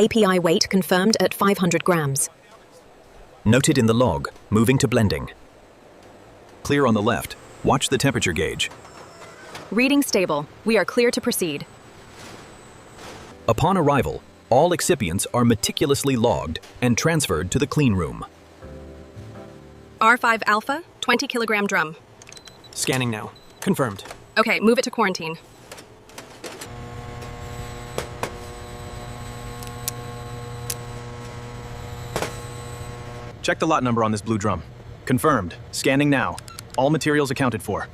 API weight confirmed at 500 grams. Noted in the log. Moving to blending. Clear on the left. Watch the temperature gauge. Reading stable. We are clear to proceed. Upon arrival, all excipients are meticulously logged and transferred to the clean room. R5 alpha, 20 kilogram drum. Scanning now. Confirmed. Okay, move it to quarantine. Check the lot number on this blue drum. Confirmed. Scanning now. All materials accounted for.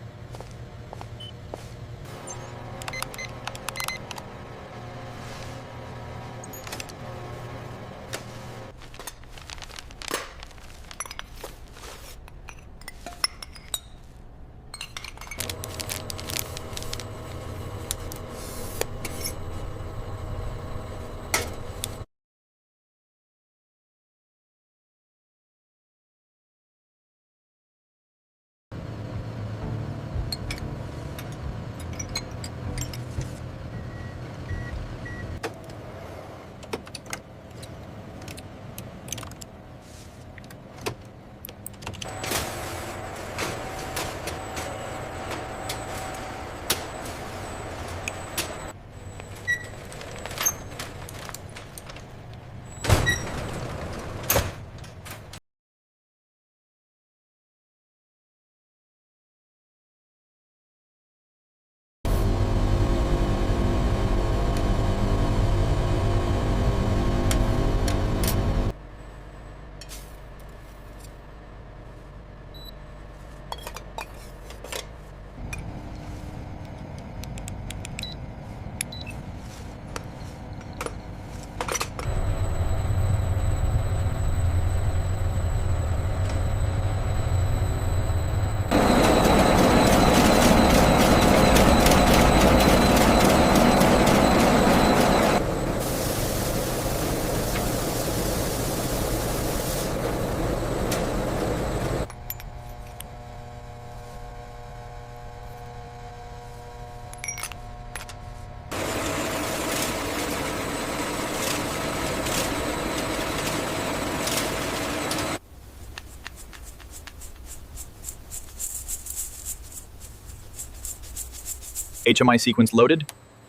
HMI sequence loaded.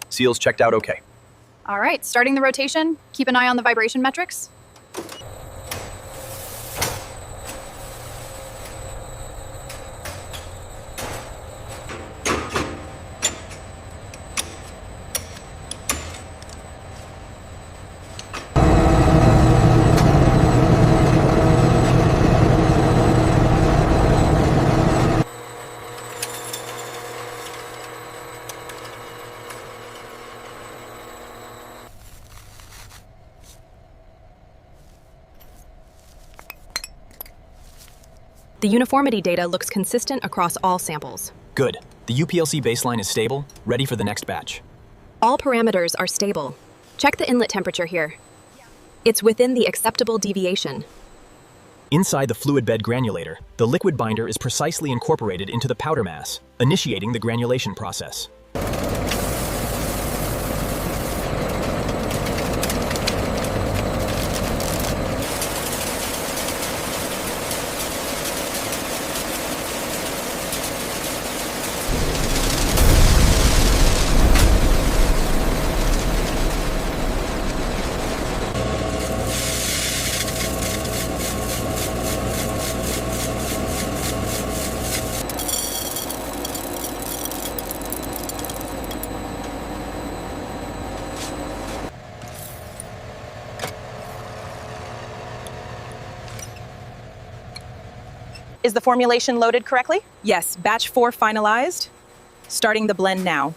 Seals checked out okay. All right, starting the rotation. Keep an eye on the vibration metrics. The uniformity data looks consistent across all samples. Good. The UPLC baseline is stable, ready for the next batch. All parameters are stable. Check the inlet temperature here. It's within the acceptable deviation. Inside the fluid bed granulator, the liquid binder is precisely incorporated into the powder mass, initiating the granulation process. Is the formulation loaded correctly? Yes, batch 4 finalized. Starting the blend now.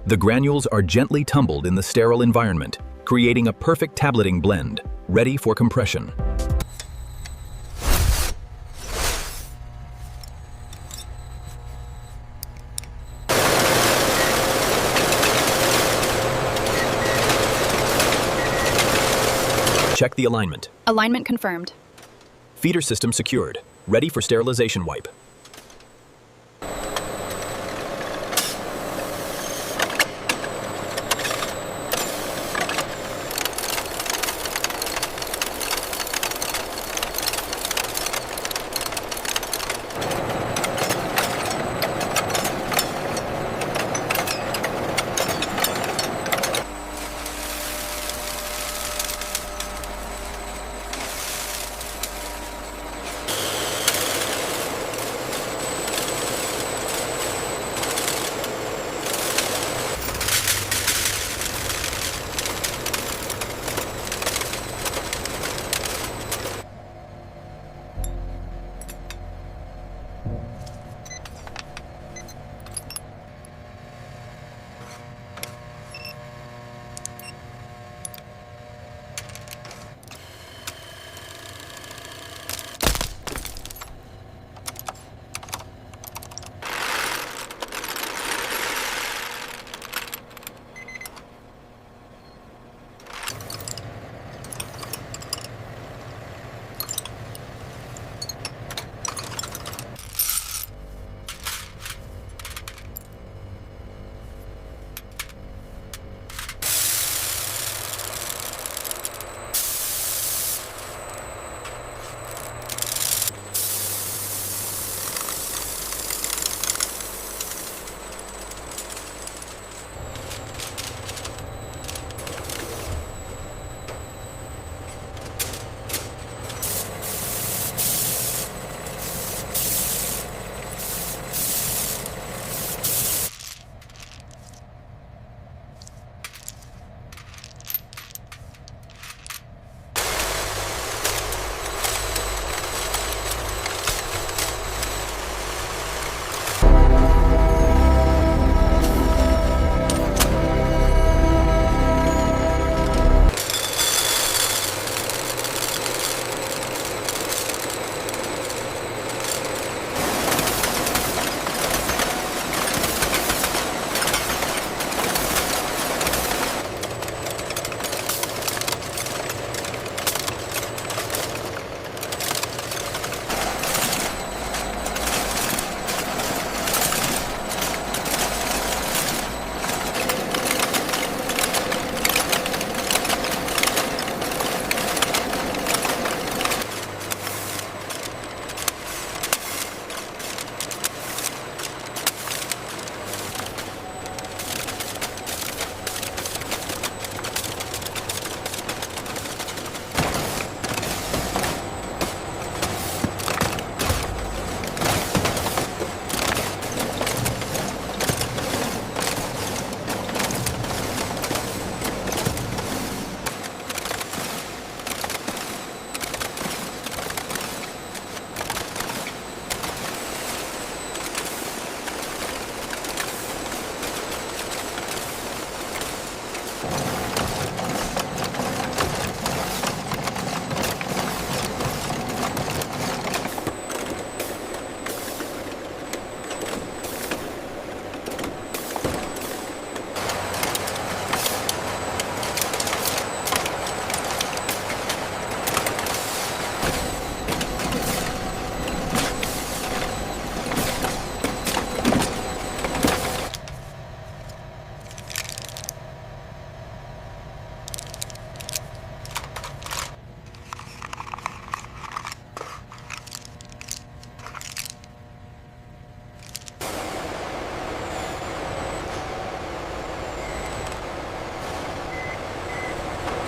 The granules are gently tumbled in the sterile environment, creating a perfect tableting blend, ready for compression. Check the alignment. Alignment confirmed. Feeder system secured. Ready for sterilization wipe.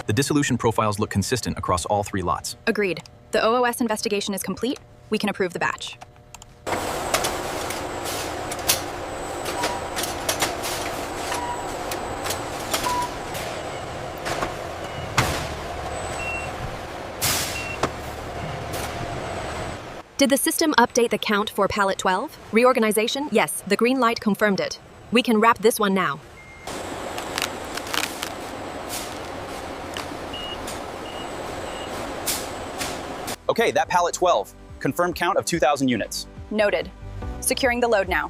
The dissolution profiles look consistent across all 3 lots. Agreed. The OOS investigation is complete. We can approve the batch. Did the system update the count for pallet 12? Reorganization? Yes, the green light confirmed it. We can wrap this one now. Okay, that pallet 12. Confirmed count of 2,000 units. Noted. Securing the load now.